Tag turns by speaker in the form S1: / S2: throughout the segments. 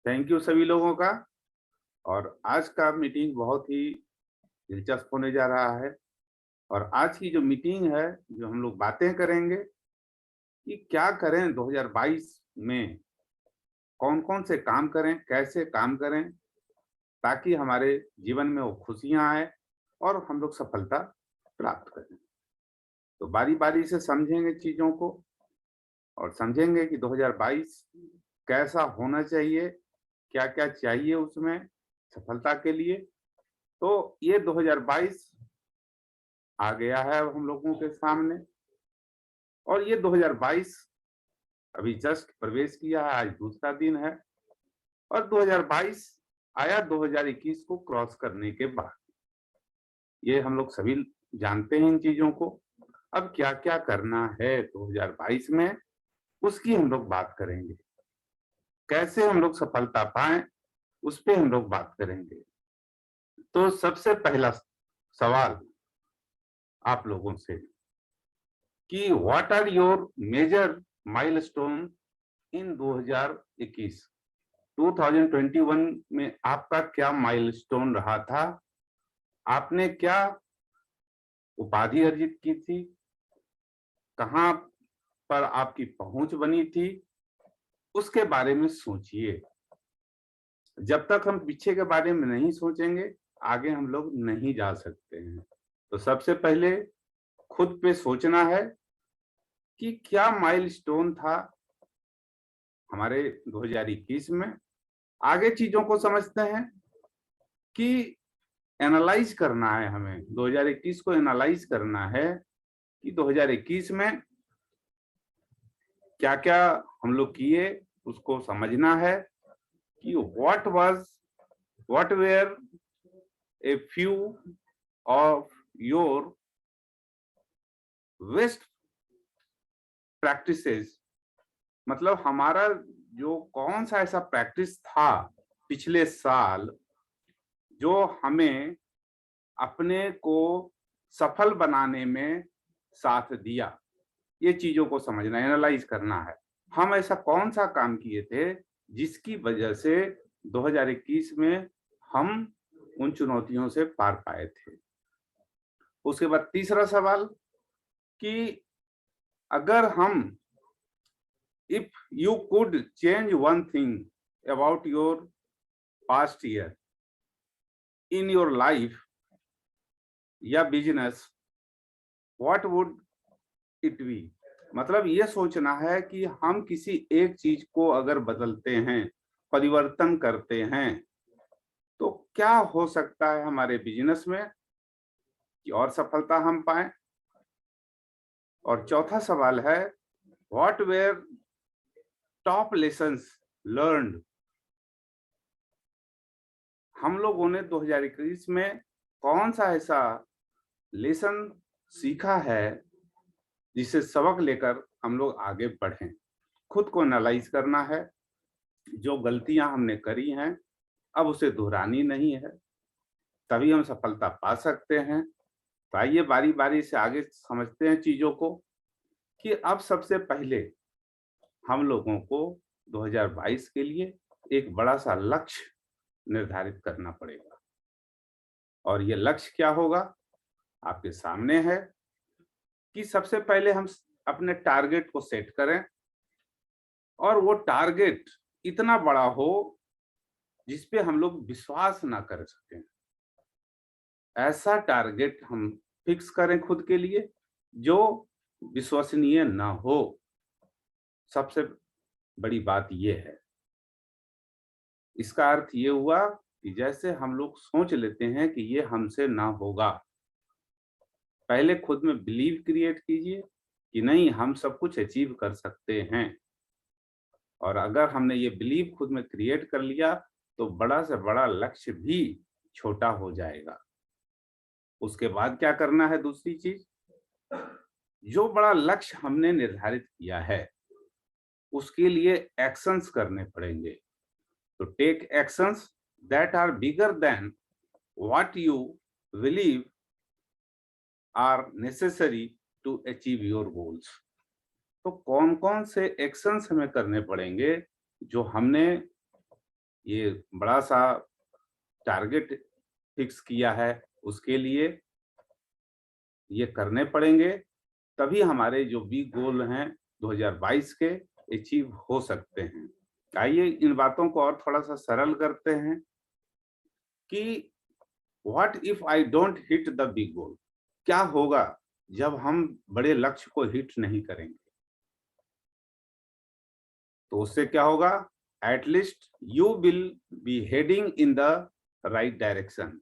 S1: Thank you सभी लोगों का। और आज का मीटिंग बहुत ही दिलचस्प होने जा रहा है। और आज की जो मीटिंग है, जो हम लोग बातें करेंगे कि क्या करें 2022 में, कौन-कौन से काम करें, कैसे काम करें, ताकि हमारे जीवन में वो खुशियाँ आए और हम लोग सफलता प्राप्त करें। तो बारी-बारी से समझेंगे चीज़ों को और समझेंगे कि 2022 कैसा होना चाहिए, क्या-क्या चाहिए उसमें सफलता के लिए। तो ये 2022 आ गया है अब हम लोगों के सामने और ये 2022 अभी जस्ट प्रवेश किया है, आज दूसरा दिन है और 2022 आया 2021 को क्रॉस करने के बाद। ये हम लोग सभी जानते हैं इन चीजों को। अब क्या-क्या करना है 2022 में, उसकी हम लोग बात करेंगे। कैसे हम लोग सफलता पाएं, उस पे हम लोग बात करेंगे। तो सबसे पहला सवाल आप लोगों से कि what are your major milestone in 2021? 2021 में आपका क्या माइलस्टोन रहा था? आपने क्या उपाधि अर्जित की थी? कहाँ पर आपकी पहुंच बनी थी? उसके बारे में सोचिए। जब तक हम पीछे के बारे में नहीं सोचेंगे, आगे हम लोग नहीं जा सकते हैं। तो सबसे पहले खुद पे सोचना है कि क्या माइलस्टोन था हमारे 2021 में। आगे चीजों को समझते हैं कि एनालाइज करना है, हमें 2021 को एनालाइज करना है कि 2021 में क्या-क्या हम लोग किए, उसको समझना है कि what were a few of your best practices. मतलब हमारा जो कौन सा ऐसा प्रैक्टिस था पिछले साल जो हमें अपने को सफल बनाने में साथ दिया। ये चीजों को समझना, एनालाइज करना है। हम ऐसा कौन सा काम किए थे जिसकी वजह से 2021 में हम उन चुनौतियों से पार पाए थे। उसके बाद तीसरा सवाल कि अगर हम if you could change one thing about your past year in your life या business, what would it be? मतलब ये सोचना है कि हम किसी एक चीज को अगर बदलते हैं, परिवर्तन करते हैं, तो क्या हो सकता है हमारे बिजनेस में कि और सफलता हम पाएं। और चौथा सवाल है what were top lessons learned. हम लोगों ने 2021 में कौन सा ऐसा लेसन सीखा है जिसे सबक लेकर हम लोग आगे बढ़ें। खुद को एनालाइज करना है। जो गलतियां हमने करी हैं अब उसे दोहरानी नहीं है, तभी हम सफलता पा सकते हैं। तो आइए बारी बारी से आगे समझते हैं चीजों को कि अब सबसे पहले हम लोगों को 2022 के लिए एक बड़ा सा लक्ष्य निर्धारित करना पड़ेगा। और ये लक्ष्य क्या होगा, आपके सामने है कि सबसे पहले हम अपने टारगेट को सेट करें और वो टारगेट इतना बड़ा हो जिस पे हम लोग विश्वास ना कर सकें। ऐसा टारगेट हम फिक्स करें खुद के लिए जो विश्वसनीय ना हो। सबसे बड़ी बात ये है। इसका अर्थ ये हुआ कि जैसे हम लोग सोच लेते हैं कि ये हमसे ना होगा, पहले खुद में बिलीव क्रिएट कीजिए कि नहीं, हम सब कुछ अचीव कर सकते हैं। और अगर हमने ये बिलीव खुद में क्रिएट कर लिया तो बड़ा से बड़ा लक्ष्य भी छोटा हो जाएगा। उसके बाद क्या करना है, दूसरी चीज, जो बड़ा लक्ष्य हमने निर्धारित किया है उसके लिए एक्शंस करने पड़ेंगे। तो take actions that are bigger than what you believe are necessary to achieve your goals. तो कौन कौन से एक्शंस हमें करने पड़ेंगे जो हमने ये बड़ा सा टारगेट फिक्स किया है, उसके लिए ये करने पड़ेंगे, तभी हमारे जो बिग गोल हैं 2022 के अचीव हो सकते हैं। आइए इन बातों को और थोड़ा सा सरल करते हैं कि what if I don't hit the big goal? क्या होगा जब हम बड़े लक्ष्य को हिट नहीं करेंगे? तो उससे क्या होगा? At least you will be heading in the right direction.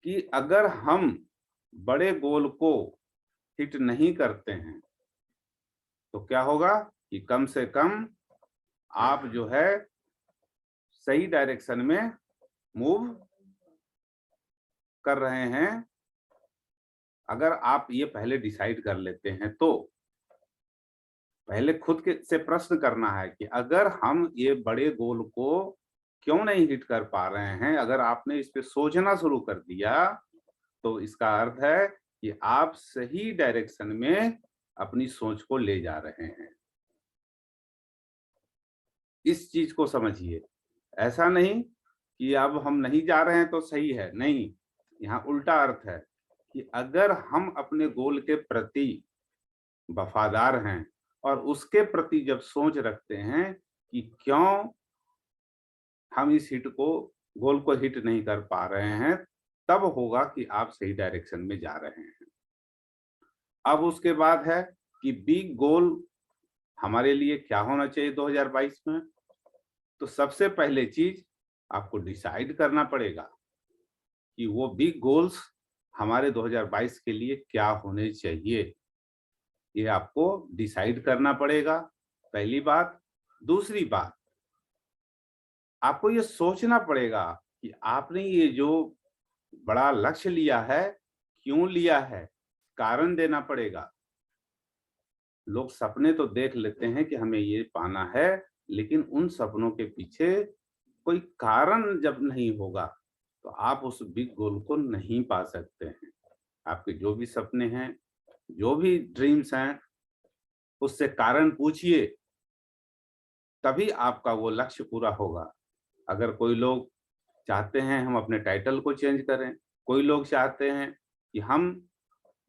S1: कि अगर हम बड़े गोल को हिट नहीं करते हैं तो क्या होगा कि कम से कम आप जो है सही डायरेक्शन में मूव कर रहे हैं। अगर आप ये पहले डिसाइड कर लेते हैं तो पहले खुद के से प्रश्न करना है कि अगर हम ये बड़े गोल को क्यों नहीं हिट कर पा रहे हैं, अगर आपने इस पे सोचना शुरू कर दिया तो इसका अर्थ है कि आप सही डायरेक्शन में अपनी सोच को ले जा रहे हैं। इस चीज को समझिए। ऐसा नहीं कि अब हम नहीं जा रहे हैं तो सही है, नहीं, यहाँ उल्टा अर्थ है कि अगर हम अपने गोल के प्रति वफादार हैं और उसके प्रति जब सोच रखते हैं कि क्यों हम इस गोल को हिट नहीं कर पा रहे हैं, तब होगा कि आप सही डायरेक्शन में जा रहे हैं। अब उसके बाद है कि बिग गोल हमारे लिए क्या होना चाहिए 2022 में? तो सबसे पहले चीज आपको डिसाइड करना पड़ेगा कि वो बिग गोल्स हमारे 2022 के लिए क्या होने चाहिए। ये आपको डिसाइड करना पड़ेगा, पहली बात। दूसरी बात, आपको ये सोचना पड़ेगा कि आपने ये जो बड़ा लक्ष्य लिया है, क्यों लिया है? कारण देना पड़ेगा। लोग सपने तो देख लेते हैं कि हमें ये पाना है, लेकिन उन सपनों के पीछे कोई कारण जब नहीं होगा, तो आप उस बिग गोल को नहीं पा सकते हैं। आपके जो भी सपने हैं, जो भी ड्रीम्स हैं, उससे कारण पूछिए, तभी आपका वो लक्ष्य पूरा होगा। अगर कोई लोग चाहते हैं हम अपने टाइटल को चेंज करें, कोई लोग चाहते हैं कि हम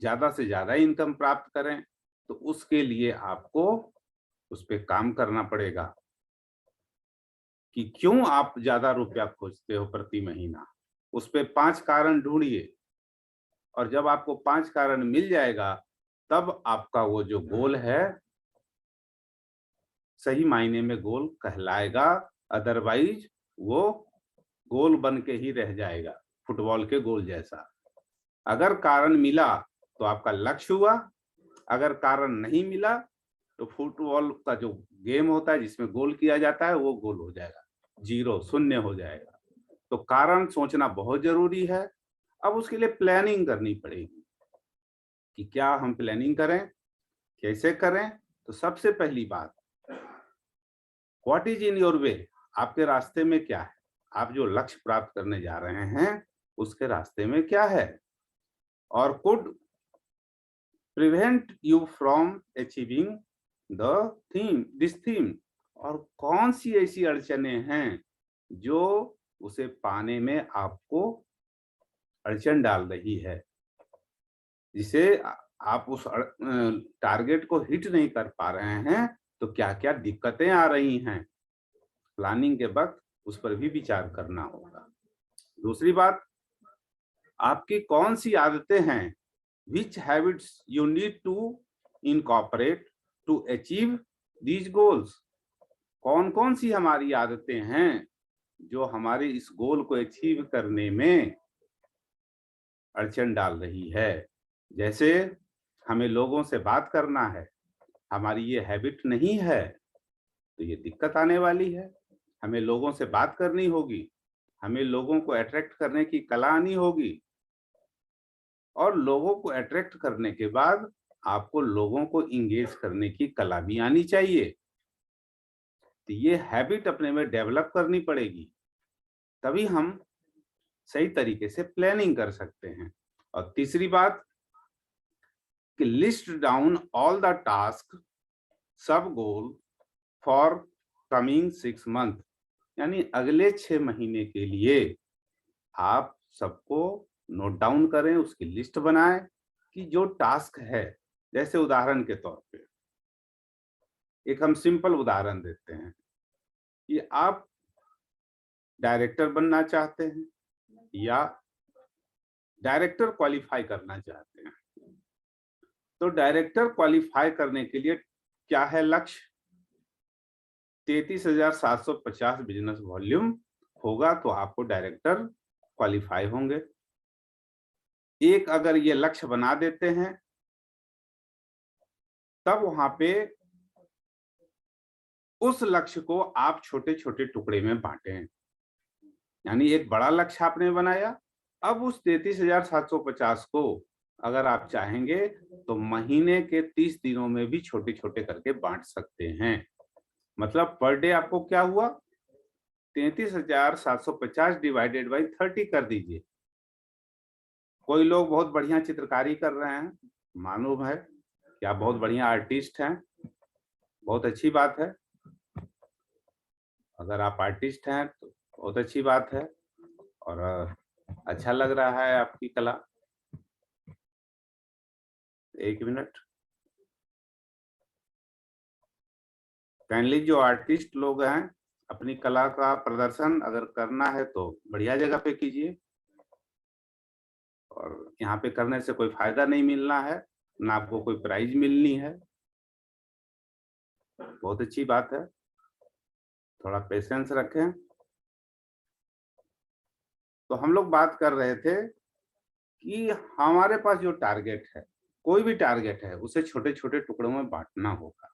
S1: ज़्यादा से ज़्यादा इनकम प्राप्त करें, तो उसके लिए आपको उस पे काम करना पड़ेगा कि क्यों आप ज़्यादा रुपया खोजते हो प्रति महीना। उस पे 5 कारण ढूँढिए और जब आपको 5 कारण मिल जाएगा, तब आपका वो जो गोल है, सही मायने में गोल कहलाएगा। अदरवाइज़ वो गोल बन के ही रह जाएगा, फुटबॉल के गोल जैसा। अगर कारण मिला तो आपका लक्ष्य हुआ, अगर कारण नहीं मिला तो फुटबॉल का जो गेम होता है जिसमें गोल किया जाता है, वो गोल हो जाएगा, जीरो, शून्य हो जाएगा। तो कारण सोचना बहुत जरूरी है। अब उसके लिए प्लानिंग करनी पड़ेगी कि क्या हम प्लानिंग करें, कैसे करें। तो सबसे पहली बात, what is in your way? आपके रास्ते में क्या है? आप जो लक्ष्य प्राप्त करने जा रहे हैं, उसके रास्ते में क्या है और could prevent you from achieving this theme. और कौन सी ऐसी अड़चने हैं जो उसे पाने में आपको अड़चन डाल रही है, जिसे आप उस टारगेट को हिट नहीं कर पा रहे हैं। तो क्या क्या दिक्कतें आ रही हैं, प्लानिंग के वक्त उस पर भी विचार करना होगा। दूसरी बात, आपकी कौन सी आदतें हैं, which habits you need to incorporate to achieve these goals? कौन कौन सी हमारी आदतें हैं जो हमारे इस गोल को अचीव करने में अड़चन डाल रही है। जैसे हमें लोगों से बात करना है, हमारी ये हैबिट नहीं है, तो ये दिक्कत आने वाली है। हमें लोगों से बात करनी होगी, हमें लोगों को अट्रैक्ट करने की कला आनी होगी, और लोगों को अट्रैक्ट करने के बाद आपको लोगों को इंगेज करने की कला भी आनी चाहिए। तो ये हैबिट अपने में डेवलप करनी पड़ेगी, तभी हम सही तरीके से प्लानिंग कर सकते हैं। और तीसरी बात कि list down all the task सब गोल फॉर कमिंग 6 मंथ। यानी अगले 6 महीने के लिए आप सबको नोट डाउन करें, उसकी लिस्ट बनाएं कि जो टास्क है, जैसे उदाहरण के तौर पे एक हम सिंपल उदाहरण देते हैं कि आप डायरेक्टर बनना चाहते हैं या डायरेक्टर क्वालिफाई करना चाहते हैं। तो डायरेक्टर क्वालिफाई करने के लिए क्या है लक्ष्य? 33,750 बिजनेस वॉल्यूम होगा तो आपको डायरेक्टर क्वालिफाई होंगे। एक अगर ये लक्ष्य बना देते हैं तब वहां पे उस लक्ष्य को आप छोटे छोटे टुकड़े में बांटें। यानी एक बड़ा लक्ष्य आपने बनाया, अब उस 33,750 को अगर आप चाहेंगे तो महीने के 30 दिनों में भी छोटे छोटे करके बांट सकते हैं। मतलब पर डे आपको क्या हुआ, 33,750 डिवाइडेड बाई 30 कर दीजिए। कोई लोग बहुत बढ़िया चित्रकारी कर रहे हैं, मालूम है कि आप बहुत बढ़िया आर्टिस्ट हैं, बहुत अच्छी बात है। अगर आप आर्टिस्ट हैं तो बहुत अच्छी बात है और अच्छा लग रहा है आपकी कला। एक मिनट, काइंडली जो आर्टिस्ट लोग हैं अपनी कला का प्रदर्शन अगर करना है तो बढ़िया जगह पे कीजिए, और यहाँ पे करने से कोई फायदा नहीं मिलना है, ना आपको कोई प्राइज मिलनी है। बहुत अच्छी बात है, थोड़ा पेशेंस रखें। तो हम लोग बात कर रहे थे कि हमारे पास जो टारगेट है, कोई भी टारगेट है, उसे छोटे छोटे टुकड़ों में बांटना होगा।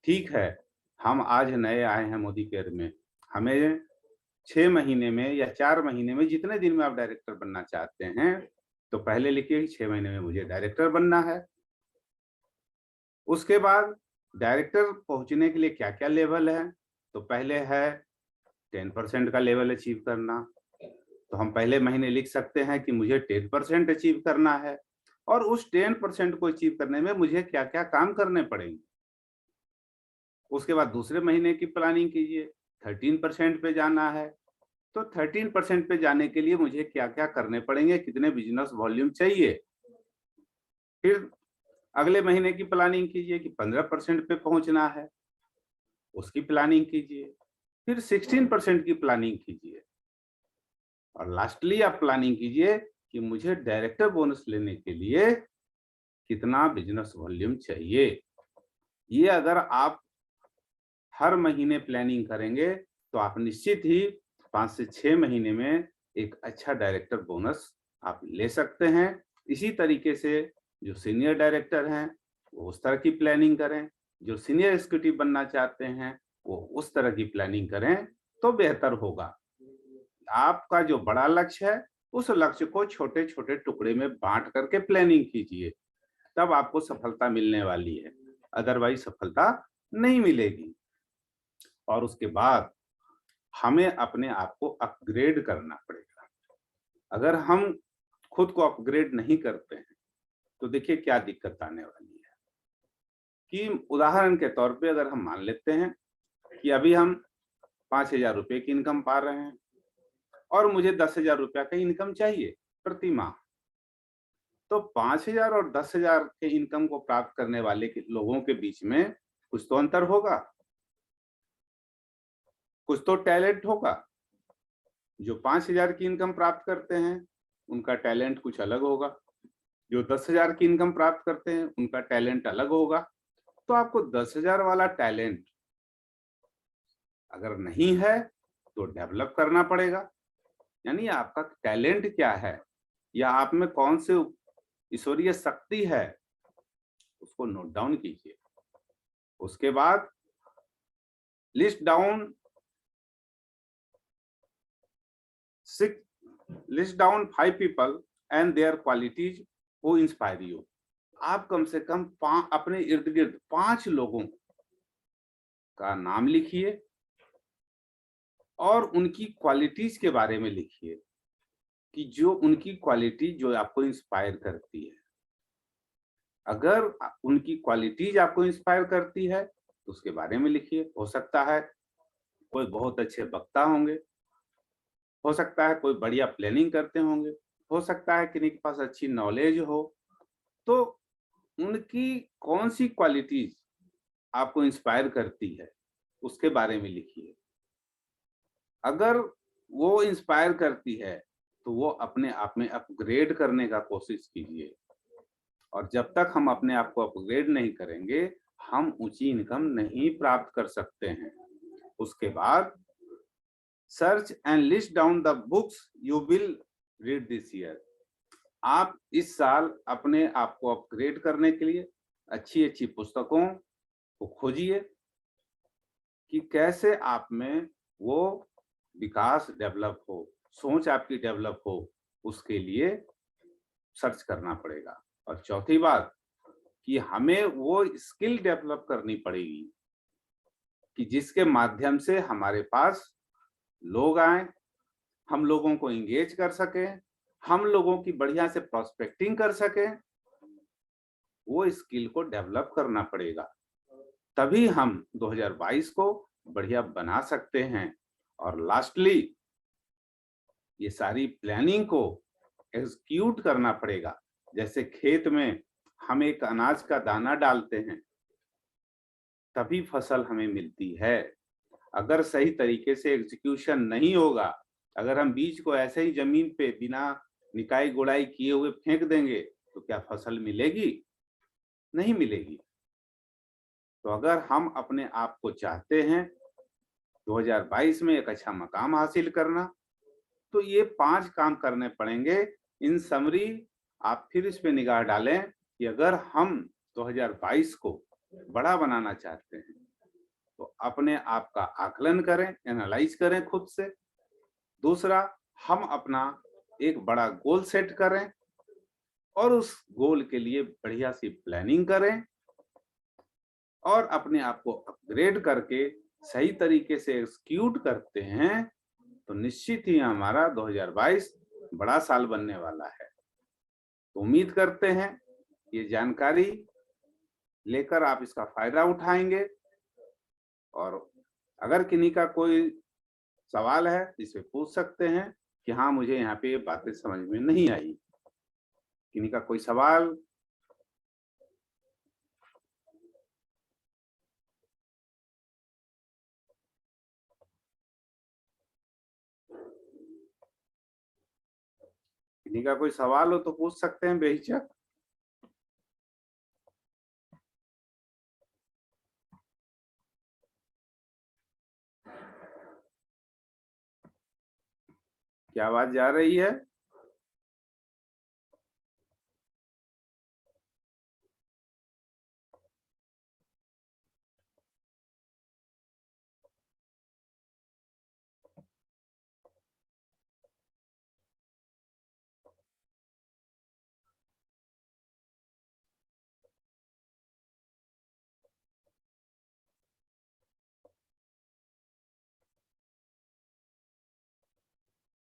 S1: ठीक है, हम आज नए आए हैं मोदी केयर में, हमें 6 महीने में या 4 महीने में, जितने दिन में आप डायरेक्टर बनना चाहते हैं, तो पहले लिखिए 6 महीने में मुझे डायरेक्टर बनना है। उसके बाद डायरेक्टर पहुंचने के लिए क्या क्या लेवल है, तो पहले है 10% का लेवल अचीव करना। तो हम पहले महीने लिख सकते हैं कि मुझे 10% अचीव करना है, और उस 10% को अचीव करने में मुझे क्या क्या काम करने पड़ेंगे। उसके बाद दूसरे महीने की प्लानिंग कीजिए, 13% पे जाना है, तो 13% पे जाने के लिए मुझे क्या क्या करने पड़ेंगे, कितने बिजनेस वॉल्यूम चाहिए। फिर अगले महीने की प्लानिंग कीजिए कि 15% पे पहुंचना है, उसकी प्लानिंग कीजिए। फिर 16% की प्लानिंग कीजिए, और लास्टली आप प्लानिंग कीजिए कि मुझे डायरेक्टर बोनस लेने के लिए कितना बिजनेस वॉल्यूम चाहिए। ये अगर आप हर महीने प्लानिंग करेंगे तो आप निश्चित ही 5 से 6 महीने में एक अच्छा डायरेक्टर बोनस आप ले सकते हैं। इसी तरीके से जो सीनियर डायरेक्टर हैं वो उस तरह की प्लानिंग करें, जो सीनियर एग्जीक्यूटिव बनना चाहते हैं वो उस तरह की प्लानिंग करें तो बेहतर होगा। आपका जो बड़ा लक्ष्य है उस लक्ष्य को छोटे छोटे टुकड़े में बांट करके प्लानिंग कीजिए, तब आपको सफलता मिलने वाली है, अदरवाइज सफलता नहीं मिलेगी। और उसके बाद हमें अपने आप को अपग्रेड करना पड़ेगा। अगर हम खुद को अपग्रेड नहीं करते हैं तो देखिए क्या दिक्कत आने वाली है। कि उदाहरण के तौर पे अगर हम मान लेते हैं कि अभी हम 5,000 रुपए की इनकम पा रहे हैं और मुझे 10,000 रुपया का इनकम चाहिए प्रति माह, तो 5,000 और 10,000 के इनकम को प्राप्त करने वाले लोगों के बीच में कुछ तो अंतर होगा, कुछ तो टैलेंट होगा। जो 5,000 की इनकम प्राप्त करते हैं उनका टैलेंट कुछ अलग होगा, जो 10,000 की इनकम प्राप्त करते हैं उनका टैलेंट अलग होगा। तो आपको 10,000 वाला टैलेंट अगर नहीं है तो डेवलप करना पड़ेगा। यानी आपका टैलेंट क्या है या आप में कौन से ईश्वरीय शक्ति है उसको नोट डाउन कीजिए। उसके बाद list down 5 people and their qualities who inspire you। आप कम से कम अपने इर्द गिर्द 5 लोगों का नाम लिखिए और उनकी क्वालिटीज के बारे में लिखिए कि जो उनकी क्वालिटी जो आपको इंस्पायर करती है। अगर उनकी क्वालिटीज आपको इंस्पायर करती है तो उसके बारे में लिखिए। हो सकता है कोई बहुत अच्छे वक्ता होंगे, हो सकता है कोई बढ़िया प्लानिंग करते होंगे, हो सकता है किन्हीं के पास अच्छी नॉलेज हो। तो उनकी कौन सी क्वालिटीज आपको इंस्पायर करती है, उसके बारे में लिखिए। अगर वो इंस्पायर करती है तो वो अपने आप में अपग्रेड करने का कोशिश कीजिए, और जब तक हम अपने आप को अपग्रेड नहीं करेंगे, हम ऊंची इनकम नहीं प्राप्त कर सकते हैं। उसके बाद search and list down the books you will read this year. आप इस साल अपने आप को अपग्रेड करने के लिए अच्छी अच्छी पुस्तकों को खोजिए कि कैसे आप में वो विकास डेवलप हो, सोच आपकी डेवलप हो, उसके लिए सर्च करना पड़ेगा। और चौथी बात कि हमें वो स्किल डेवलप करनी पड़ेगी कि जिसके माध्यम से हमारे पास लोग आए, हम लोगों को एंगेज कर सकें, हम लोगों की बढ़िया से प्रोस्पेक्टिंग कर सकें। वो स्किल को डेवलप करना पड़ेगा, तभी हम 2022 को बढ़िया बना सकते हैं। और लास्टली ये सारी प्लानिंग को एग्जीक्यूट करना पड़ेगा। जैसे खेत में हम एक अनाज का दाना डालते हैं, तभी फसल हमें मिलती है। अगर सही तरीके से एग्जीक्यूशन नहीं होगा, अगर हम बीज को ऐसे ही जमीन पे बिना निकाई गुड़ाई किए हुए फेंक देंगे, तो क्या फसल मिलेगी? नहीं मिलेगी। तो अगर हम अपने आप को चाहते हैं 2022 में एक अच्छा मकाम हासिल करना, तो ये 5 काम करने पड़ेंगे। इन समरी आप फिर इस पे निगाह डालें कि अगर हम 2022 को बड़ा बनाना चाहते हैं, तो अपने आप का आकलन करें, एनालाइज करें खुद से। दूसरा, हम अपना एक बड़ा गोल सेट करें और उस गोल के लिए बढ़िया सी प्लानिंग करें, और अपने आप को अपग्रेड करके सही तरीके से एग्जीक्यूट करते हैं, तो निश्चित ही हमारा 2022 बड़ा साल बनने वाला है। तो उम्मीद करते हैं ये जानकारी लेकर आप इसका फायदा उठाएंगे, और अगर किन्हीं का कोई सवाल है इसे पूछ सकते हैं कि हाँ, मुझे यहाँ पे ये बातें समझ में नहीं आई। किन्हीं का कोई सवाल? किन्हीं का कोई सवाल हो तो पूछ सकते हैं बेहिचक। क्या आवाज जा रही है?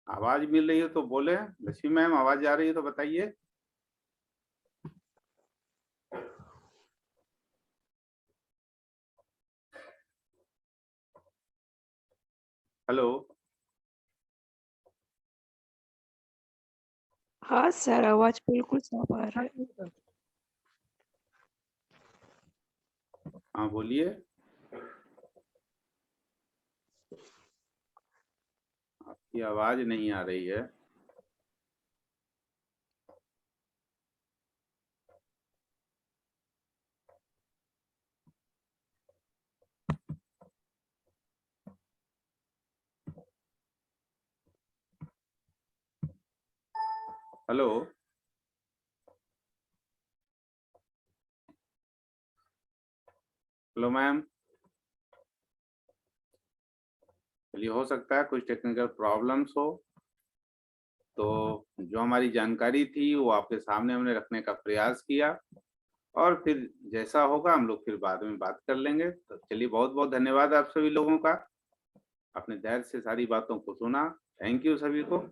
S1: आवाज मिल रही है तो बोले। लक्ष्मी मैम, आवाज जा रही है तो बताइए। हेलो।
S2: हाँ सर, आवाज बिल्कुल साफ आ रहा है।
S1: हाँ बोलिए। आपकी आवाज नहीं आ रही है। हेलो। Hello ma'am. चलिए, हो सकता है कुछ टेक्निकल प्रॉब्लम्स हो, तो जो हमारी जानकारी थी वो आपके सामने हमने रखने का प्रयास किया, और फिर जैसा होगा हम लोग फिर बाद में बात कर लेंगे। तो चलिए, बहुत बहुत धन्यवाद आप सभी लोगों का, अपने धैर्य से सारी बातों को सुना। थैंक यू सभी को।